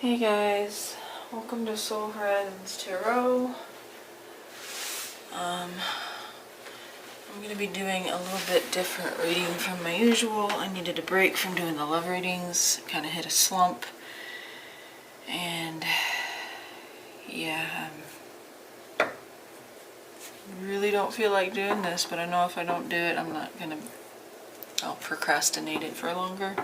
Hey guys, welcome to Soul Horizons Tarot. I'm going to be doing a little bit different reading from my usual. I needed a break from doing the love readings, kind of hit a slump, and yeah, I really don't feel like doing this, but I know if I don't do it, I'll procrastinate it for longer.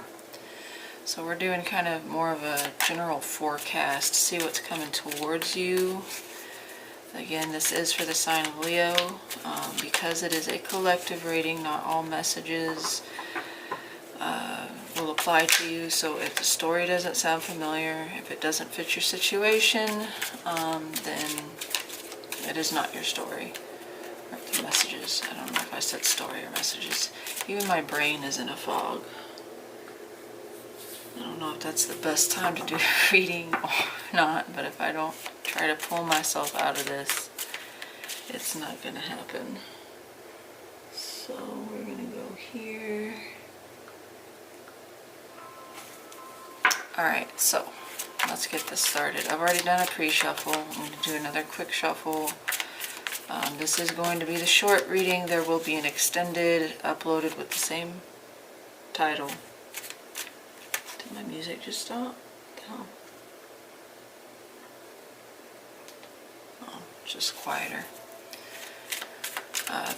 So we're doing kind of more of a general forecast, see what's coming towards you. Again, this is for the sign of Leo. Because it is a collective reading, not all messages will apply to you. So if the story doesn't sound familiar, if it doesn't fit your situation, then it is not your story. Or the messages. I don't know if I said story or messages. Even my brain is in a fog. I don't know if that's the best time to do a reading or not, but if I don't try to pull myself out of this, it's not going to happen. So we're going to go here. Alright, so let's get this started. I've already done a pre-shuffle. I'm going to do another quick shuffle. This is going to be the short reading. There will be an extended uploaded with the same title. Did my music just stop? No. Oh, just quieter.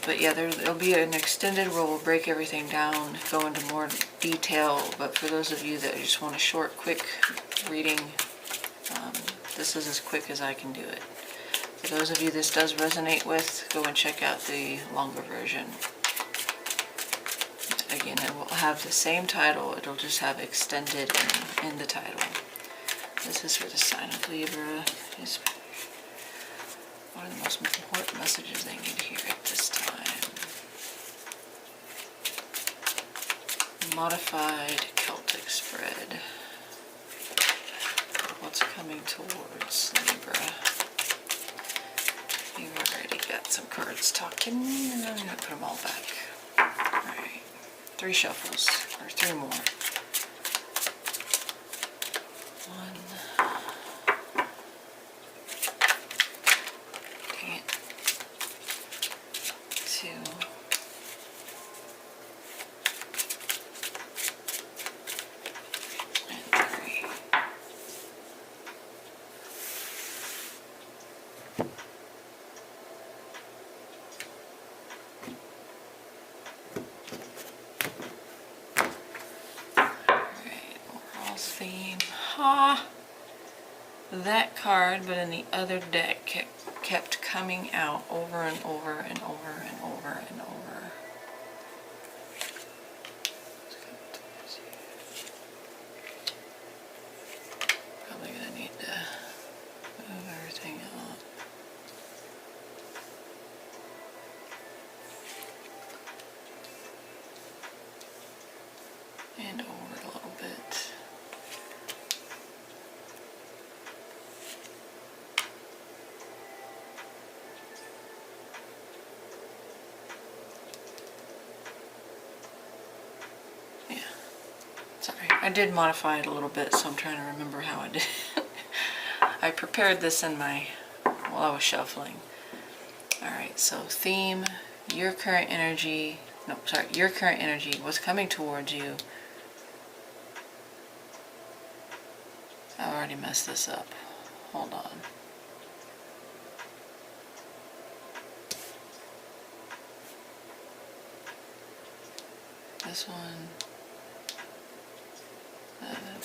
But yeah, there'll be an extended where we'll break everything down, go into more detail, but for those of you that just want a short, quick reading, this is as quick as I can do it. For those of you this does resonate with, go and check out the longer version. Again, it will have the same title, it'll just have extended in the title. This is for the sign of Libra. What are the most important messages they need to hear at this time? Modified Celtic spread. What's coming towards Libra? You've already got some cards talking. I'm going to put them all back. Alright. 3 shuffles. Or 3 more. 1. Dang it. 2. And 3. Theme. Ha! That card, but in the other deck, kept coming out over and over and over and over and over. Probably gonna need to move everything out. And over a little bit. Sorry, I did modify it a little bit, so I'm trying to remember how I did it. I prepared this while I was shuffling. Alright, so theme, your current energy, what's coming towards you. I already messed this up. Hold on. This one.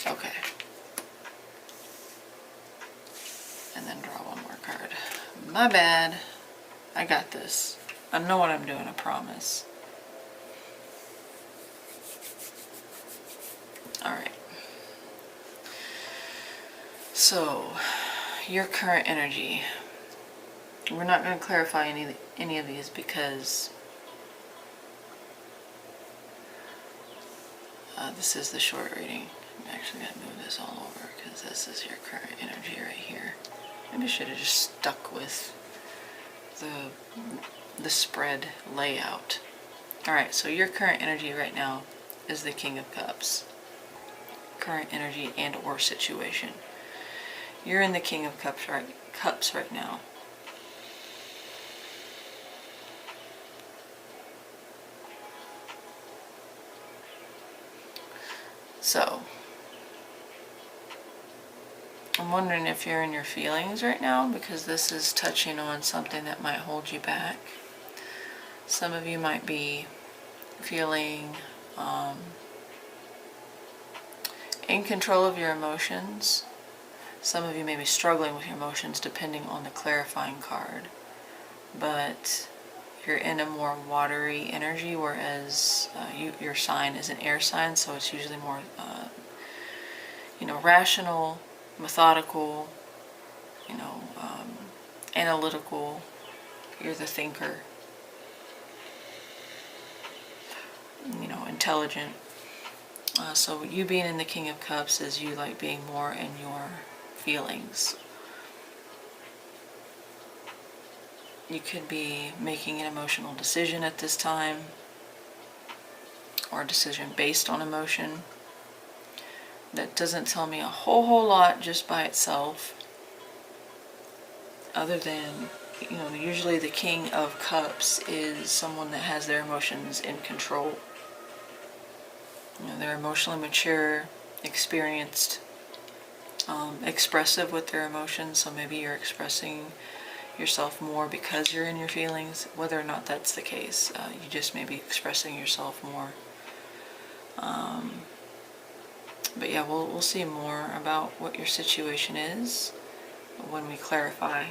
Okay. And then draw one more card. My bad. I got this. I know what I'm doing, I promise. Alright. So, your current energy. We're not going to clarify any of these because this is the short reading. I'm actually going to move this all over because this is your current energy right here. Maybe I should have just stuck with the spread layout. Alright, so your current energy right now is the King of Cups. Current energy and or situation. You're in the King of Cups right now. So, I'm wondering if you're in your feelings right now, because this is touching on something that might hold you back. Some of you might be feeling in control of your emotions. Some of you may be struggling with your emotions depending on the clarifying card. But you're in a more watery energy, whereas your sign is an air sign, so it's usually more rational, methodical, analytical. You're the thinker, intelligent. So you being in the King of Cups is you like being more in your feelings. You could be making an emotional decision at this time, or a decision based on emotion. That doesn't tell me a whole lot just by itself, other than, usually the King of Cups is someone that has their emotions in control. They're emotionally mature, experienced, expressive with their emotions, so maybe you're expressing yourself more because you're in your feelings. Whether or not that's the case, you just may be expressing yourself more. But yeah, we'll see more about what your situation is when we clarify.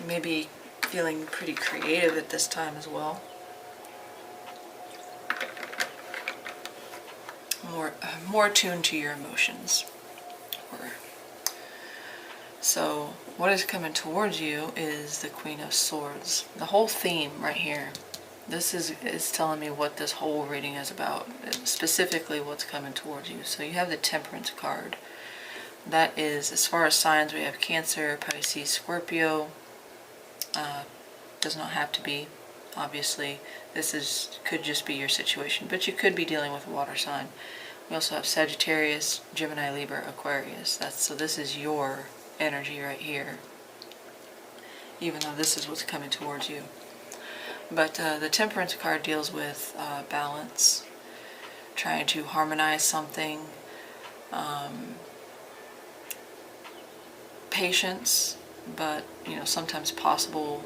You may be feeling pretty creative at this time as well. More attuned to your emotions. So what is coming towards you is the Queen of Swords. The whole theme right here. This is telling me what this whole reading is about, specifically what's coming towards you. So you have the Temperance card. That is, as far as signs, we have Cancer, Pisces, Scorpio. Does not have to be, obviously. This could just be your situation, but you could be dealing with a water sign. We also have Sagittarius, Gemini, Libra, Aquarius. So this is your energy right here, even though this is what's coming towards you. But the Temperance card deals with balance, trying to harmonize something, patience, but sometimes possible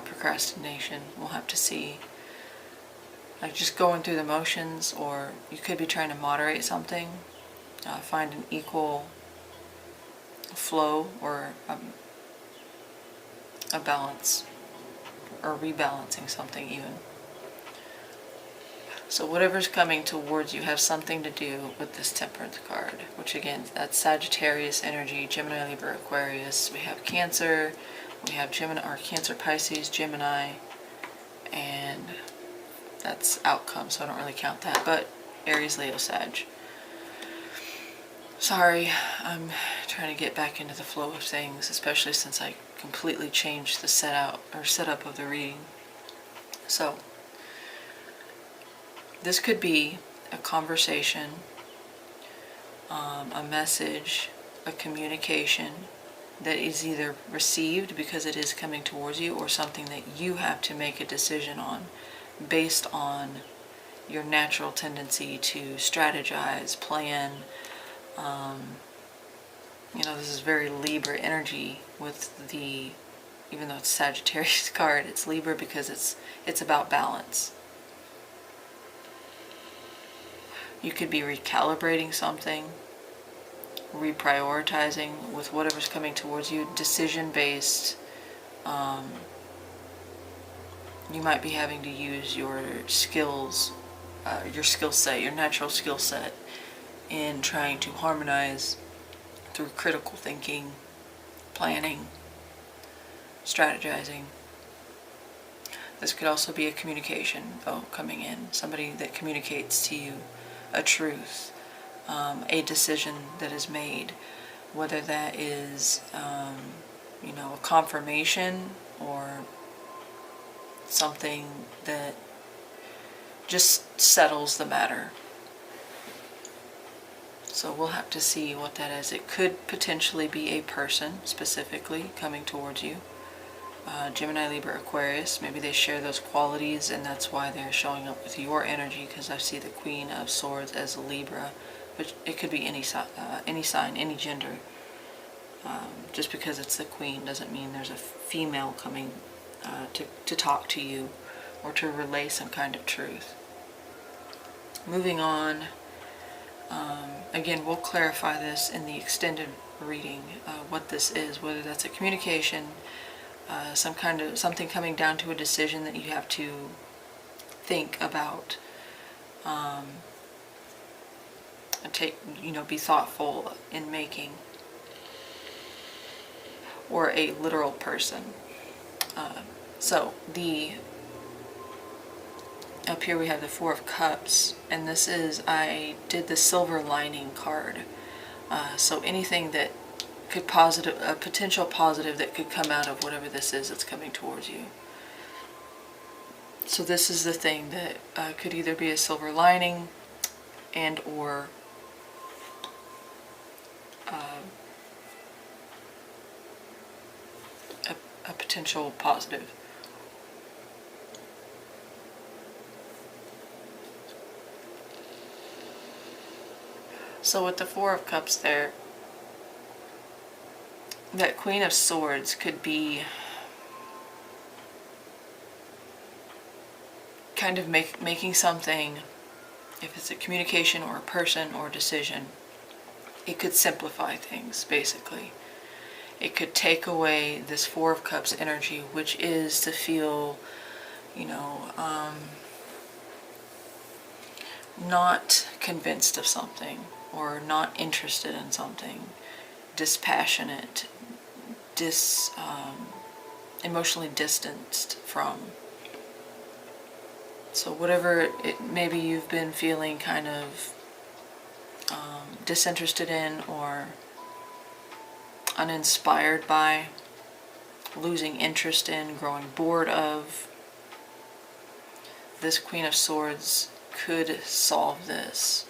procrastination. We'll have to see. Like just going through the motions, or you could be trying to moderate something, find an equal flow, or a balance, or rebalancing something even. So whatever's coming towards you has something to do with this Temperance card, which again, that's Sagittarius energy, Gemini, Libra, Aquarius. We have Cancer, we have Gemini, or Cancer, Pisces, Gemini, and that's outcome, so I don't really count that, but Aries, Leo, Sag. Sorry, I'm trying to get back into the flow of things, especially since I completely changed the setup of the reading. So, this could be a conversation, a message, a communication that is either received because it is coming towards you, or something that you have to make a decision on based on your natural tendency to strategize, plan. This is very Libra energy with the, even though it's Sagittarius card, it's Libra because it's about balance. You could be recalibrating something, reprioritizing with whatever's coming towards you, decision-based. You might be having to use your skills, your skill set, your natural skill set, in trying to harmonize through critical thinking, planning, strategizing. This could also be a communication coming in, somebody that communicates to you a truth, a decision that is made, whether that is a confirmation or something that just settles the matter. So we'll have to see what that is. It could potentially be a person specifically coming towards you. Gemini, Libra, Aquarius, maybe they share those qualities and that's why they're showing up with your energy, because I see the Queen of Swords as a Libra, which it could be any sign, any gender. Just because it's the Queen doesn't mean there's a female coming to talk to you or to relay some kind of truth. Moving on, again, we'll clarify this in the extended reading, what this is, whether that's a communication, something coming down to a decision that you have to think about, and be thoughtful in making, or a literal person. So up here we have the Four of Cups, and this is, I did the silver lining card. So anything that could a potential positive that could come out of whatever this is that's coming towards you. So this is the thing that could either be a silver lining and or a potential positive. So with the Four of Cups there, that Queen of Swords could be kind of making something, if it's a communication or a person or a decision, it could simplify things, basically. It could take away this Four of Cups energy, which is to feel, not convinced of something, or not interested in something, dispassionate, emotionally distanced from. So whatever maybe you've been feeling kind of disinterested in or uninspired by, losing interest in, growing bored of, this Queen of Swords could solve this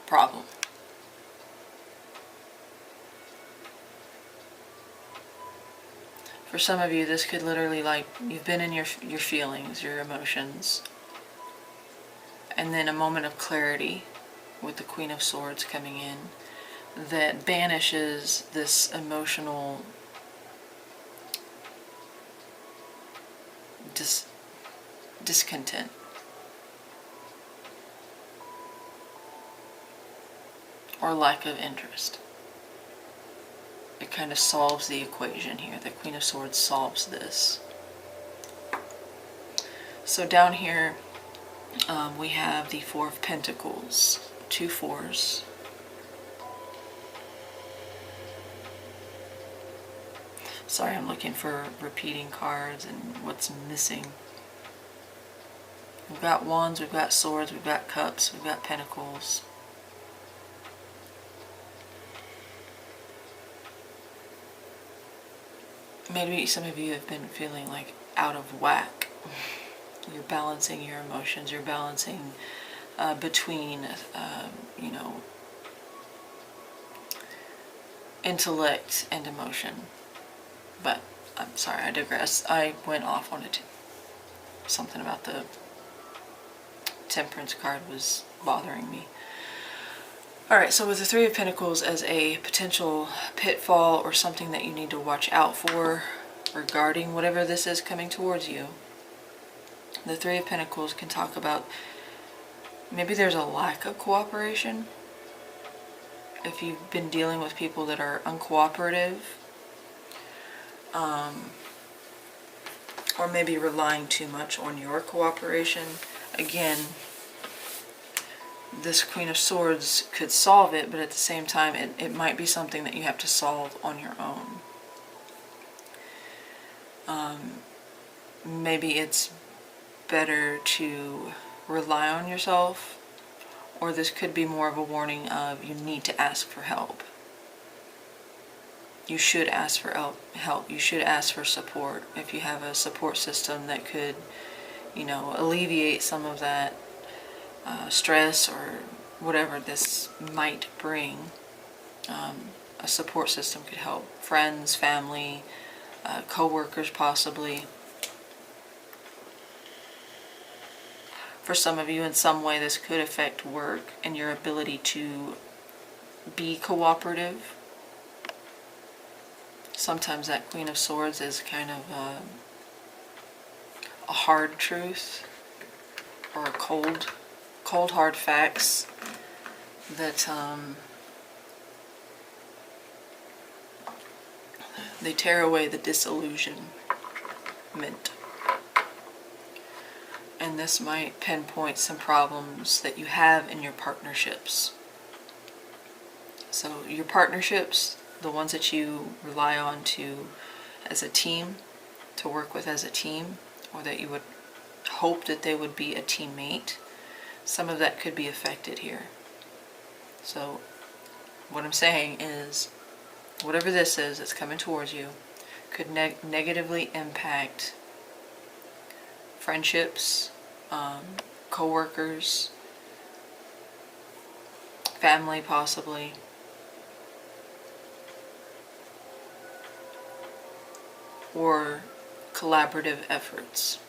problem. For some of you, this could literally, you've been in your feelings, your emotions, and then a moment of clarity with the Queen of Swords coming in that banishes this emotional discontent. Or lack of interest. It kind of solves the equation here. The Queen of Swords solves this. So down here we have the Four of Pentacles, 2 fours. Sorry, I'm looking for repeating cards and what's missing. We've got Wands, we've got Swords, we've got Cups, we've got Pentacles. Maybe some of you have been feeling like out of whack. You're balancing your emotions, you're balancing between, intellect and emotion. But I'm sorry, I digress. I went off on something about the Temperance card was bothering me. Alright, so with the Three of Pentacles as a potential pitfall or something that you need to watch out for regarding whatever this is coming towards you, the Three of Pentacles can talk about maybe there's a lack of cooperation. If you've been dealing with people that are uncooperative, or maybe relying too much on your cooperation, again, this Queen of Swords could solve it, but at the same time it might be something that you have to solve on your own. Maybe it's better to rely on yourself, or this could be more of a warning of you need to ask for help. You should ask for help. You should ask for support if you have a support system that could, alleviate some of that stress or whatever this might bring. A support system could help. Friends, family, co-workers possibly. For some of you, in some way, this could affect work and your ability to be cooperative. Sometimes that Queen of Swords is kind of a hard truth, or a cold hard facts that they tear away the disillusionment. And this might pinpoint some problems that you have in your partnerships. So your partnerships, the ones that you rely on to as a team, to work with as a team, or that you would hope that they would be a teammate, some of that could be affected here. So what I'm saying is, whatever this is that's coming towards you could negatively impact friendships, co-workers, family possibly. Or collaborative efforts.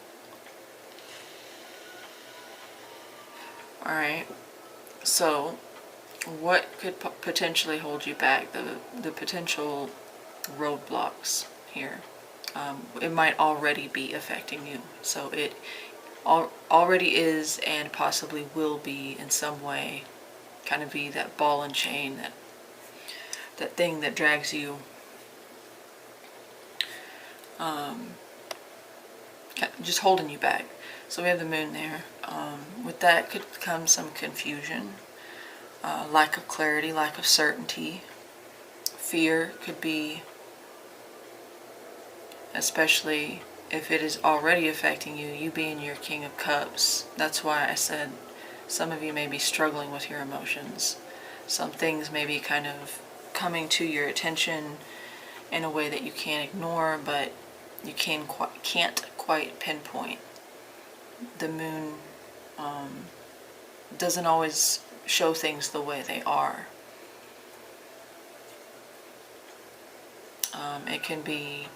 Alright, so what could potentially hold you back? The potential roadblocks here. It might already be affecting you. So it already is and possibly will be in some way. Kind of be that ball and chain, that thing that drags you. Just holding you back. So we have the moon there. With that could come some confusion, lack of clarity, lack of certainty. Fear could be, especially if it is already affecting you, you being your King of Cups. That's why I said some of you may be struggling with your emotions. Some things may be kind of coming to your attention in a way that you can't ignore, but you can't quite pinpoint. The moon doesn't always show things the way they are. It can be,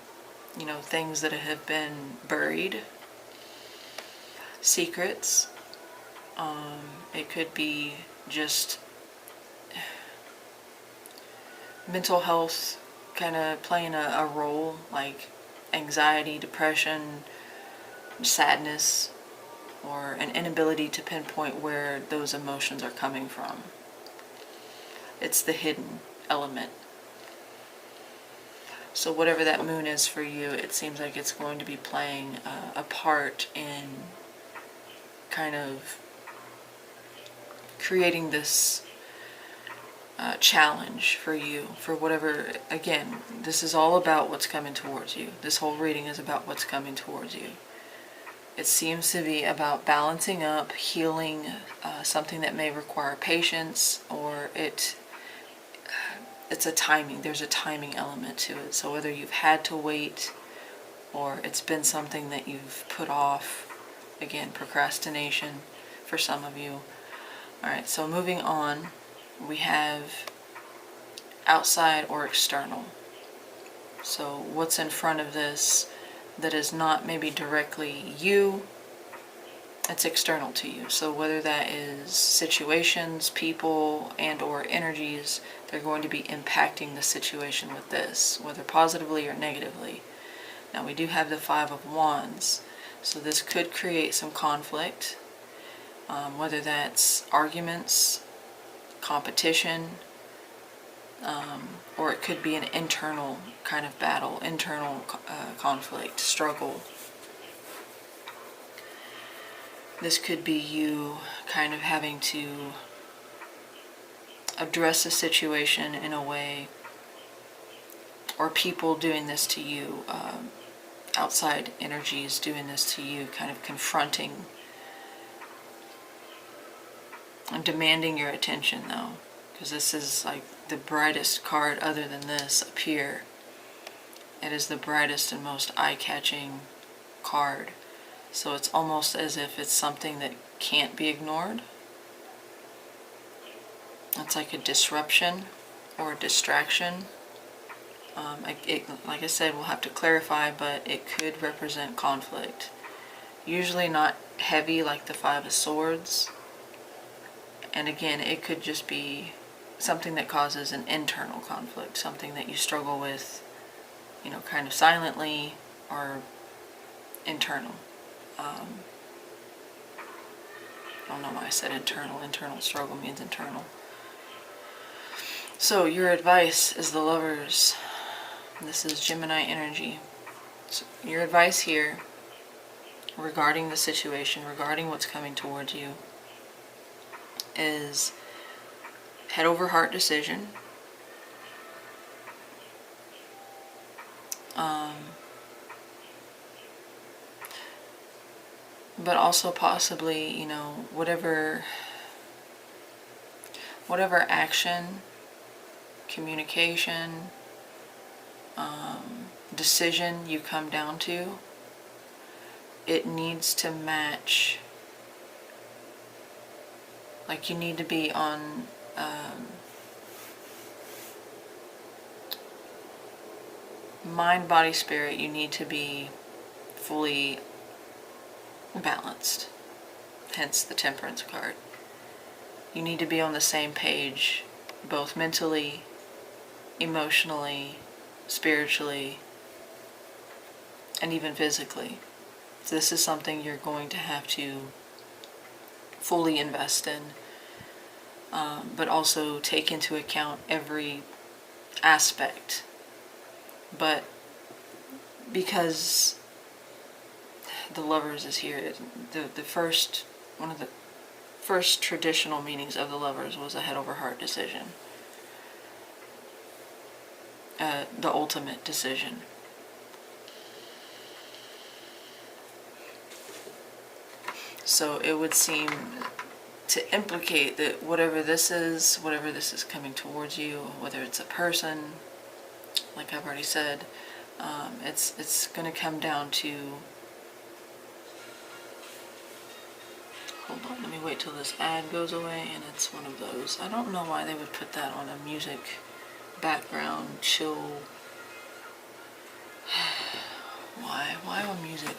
things that have been buried, secrets. It could be just mental health kind of playing a role, like anxiety, depression, sadness, or an inability to pinpoint where those emotions are coming from. It's the hidden element. So whatever that moon is for you, it seems like it's going to be playing a part in kind of creating this challenge for you, for whatever. Again, this is all about what's coming towards you. This whole reading is about what's coming towards you. It seems to be about balancing up, healing something that may require patience, or it's a timing. There's a timing element to it. So whether you've had to wait or it's been something that you've put off, again, procrastination for some of you. Alright, so moving on, we have outside or external. So what's in front of this that is not maybe directly you, it's external to you. So whether that is situations, people, and or energies, they're going to be impacting the situation with this, whether positively or negatively. Now we do have the Five of Wands, so this could create some conflict, whether that's arguments, competition, or it could be an internal kind of battle, internal conflict, struggle. This could be you kind of having to address a situation in a way, or people doing this to you, outside energies doing this to you, kind of confronting and demanding your attention though, because this is like the brightest card other than this up here. It is the brightest and most eye-catching card. So it's almost as if it's something that can't be ignored. It's like a disruption or a distraction. Like I said, we'll have to clarify, but it could represent conflict. Usually not heavy like the Five of Swords. And again, it could just be something that causes an internal conflict, something that you struggle with, kind of silently or internal. I don't know why I said internal. Internal struggle means internal. So your advice is the Lovers. This is Gemini energy. So your advice here regarding the situation, regarding what's coming towards you, is head over heart decision. But also possibly, whatever action, communication, decision you come down to, it needs to match. Like, you need to be on mind, body, spirit. You need to be fully balanced, hence the Temperance card. You need to be on the same page, both mentally, emotionally, spiritually, and even physically. So this is something you're going to have to fully invest in, but also take into account every aspect. But because the Lovers is here, one of the first traditional meanings of the Lovers was a head over heart decision. The ultimate decision. So it would seem to implicate that whatever this is coming towards you, whether it's a person, like I've already said, it's going to come down to, hold on, let me wait till this ad goes away, and it's one of those. I don't know why they would put that on a music background, chill. Why on music?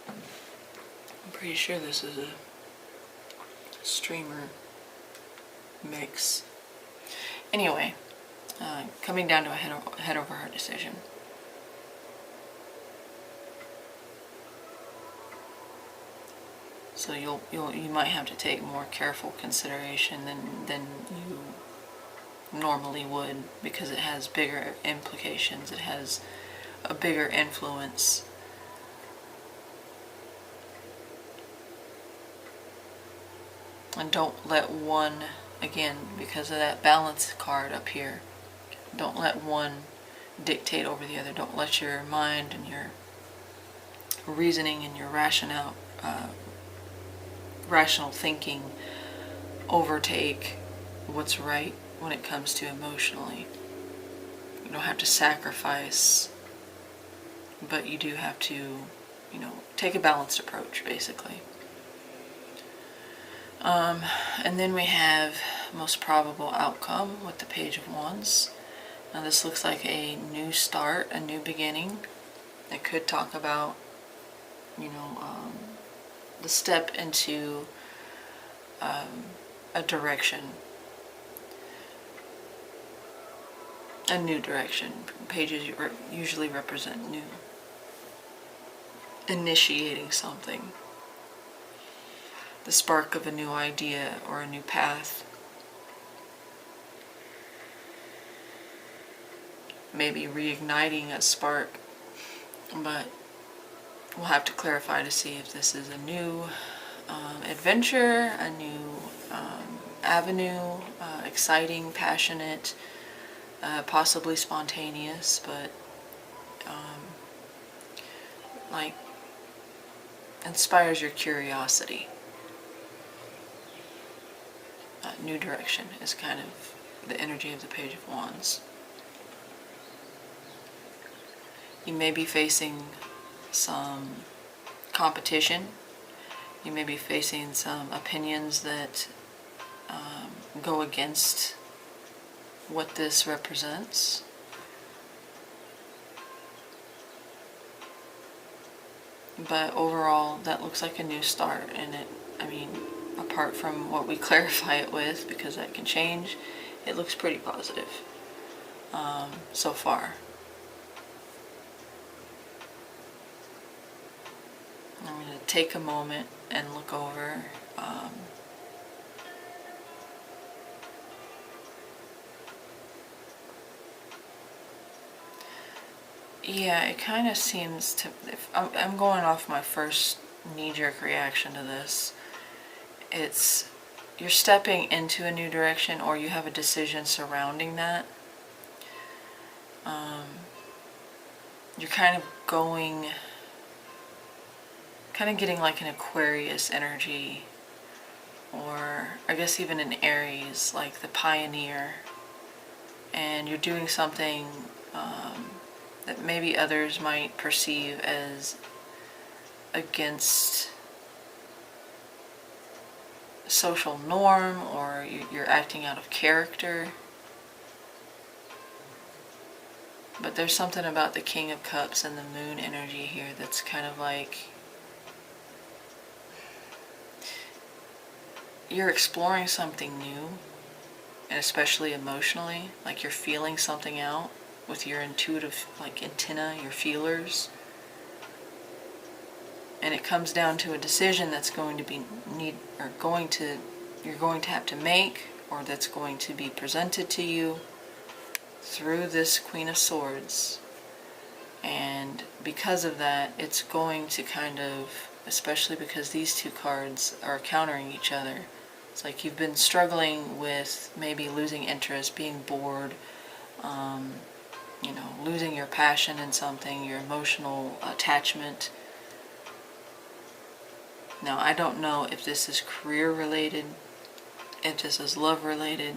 I'm pretty sure this is a streamer mix. Anyway, coming down to a head over heart decision. So you might have to take more careful consideration than you normally would, because it has bigger implications. It has a bigger influence. And don't let one, again, because of that balance card up here, don't let one dictate over the other. Don't let your mind and your reasoning and your rational thinking overtake what's right when it comes to emotionally. You don't have to sacrifice, but you do have to, take a balanced approach, basically. And then we have most probable outcome with the Page of Wands. Now this looks like a new start, a new beginning. It could talk about, the step into a direction, a new direction. Pages usually represent new, initiating something, the spark of a new idea or a new path. Maybe reigniting a spark, but we'll have to clarify to see if this is a new adventure, a new avenue, exciting, passionate, possibly spontaneous, but like inspires your curiosity. New direction is kind of the energy of the Page of Wands. You may be facing some competition. You may be facing some opinions that go against what this represents. But overall, that looks like a new start, and apart from what we clarify it with, because that can change, it looks pretty positive so far. I'm going to take a moment and look over yeah, it kind of seems to, if I'm going off my first knee-jerk reaction to this, it's you're stepping into a new direction, or you have a decision surrounding that. You're kind of getting like an Aquarius energy, or I guess even an Aries, like the pioneer, and you're doing something that maybe others might perceive as against social norm, or you're acting out of character. But there's something about the King of Cups and the Moon energy here that's kind of like you're exploring something new, and especially emotionally, like you're feeling something out with your intuitive, like antenna, your feelers. And it comes down to a decision that's going to be you're going to have to make, or that's going to be presented to you through this Queen of Swords. And because of that, it's going to kind of, especially because these two cards are countering each other, it's like you've been struggling with maybe losing interest, being bored, losing your passion in something, your emotional attachment. Now, I don't know if this is career related, if this is love related,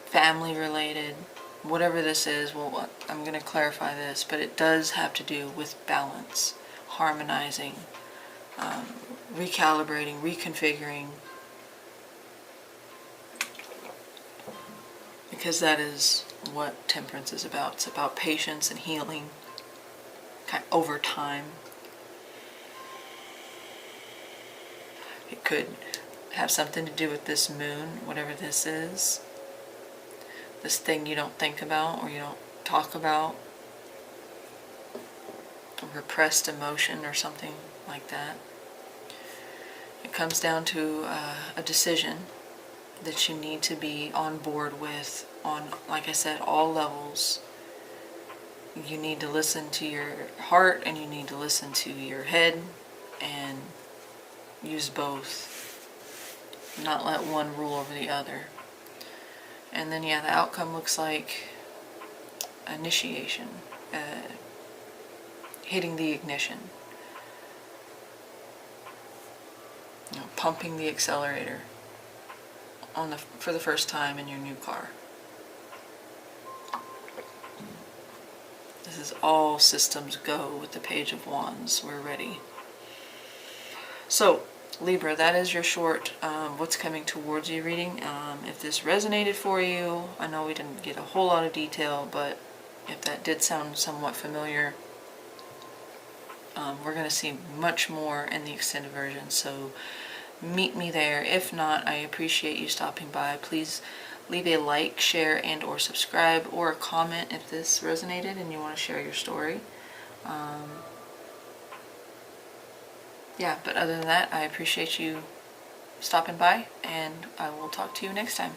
family related, whatever this is. Well, I'm going to clarify this, but it does have to do with balance, harmonizing, recalibrating, reconfiguring, because that is what Temperance is about. It's about patience and healing over time. It could have something to do with this moon, whatever this is, this thing you don't think about or you don't talk about, a repressed emotion or something like that. It comes down to a decision that you need to be on board with on, like I said, all levels. You need to listen to your heart and you need to listen to your head, and use both. Not let one rule over the other. And then, yeah, the outcome looks like initiation, hitting the ignition, pumping the accelerator for the first time in your new car. This is all systems go with the Page of Wands. We're ready. So, Libra, that is your short what's coming towards you reading. If this resonated for you, I know we didn't get a whole lot of detail, but if that did sound somewhat familiar, we're going to see much more in the extended version, so meet me there. If not, I appreciate you stopping by. Please leave a like, share, and or subscribe, or a comment if this resonated and you want to share your story. Yeah, but other than that, I appreciate you stopping by, and I will talk to you next time.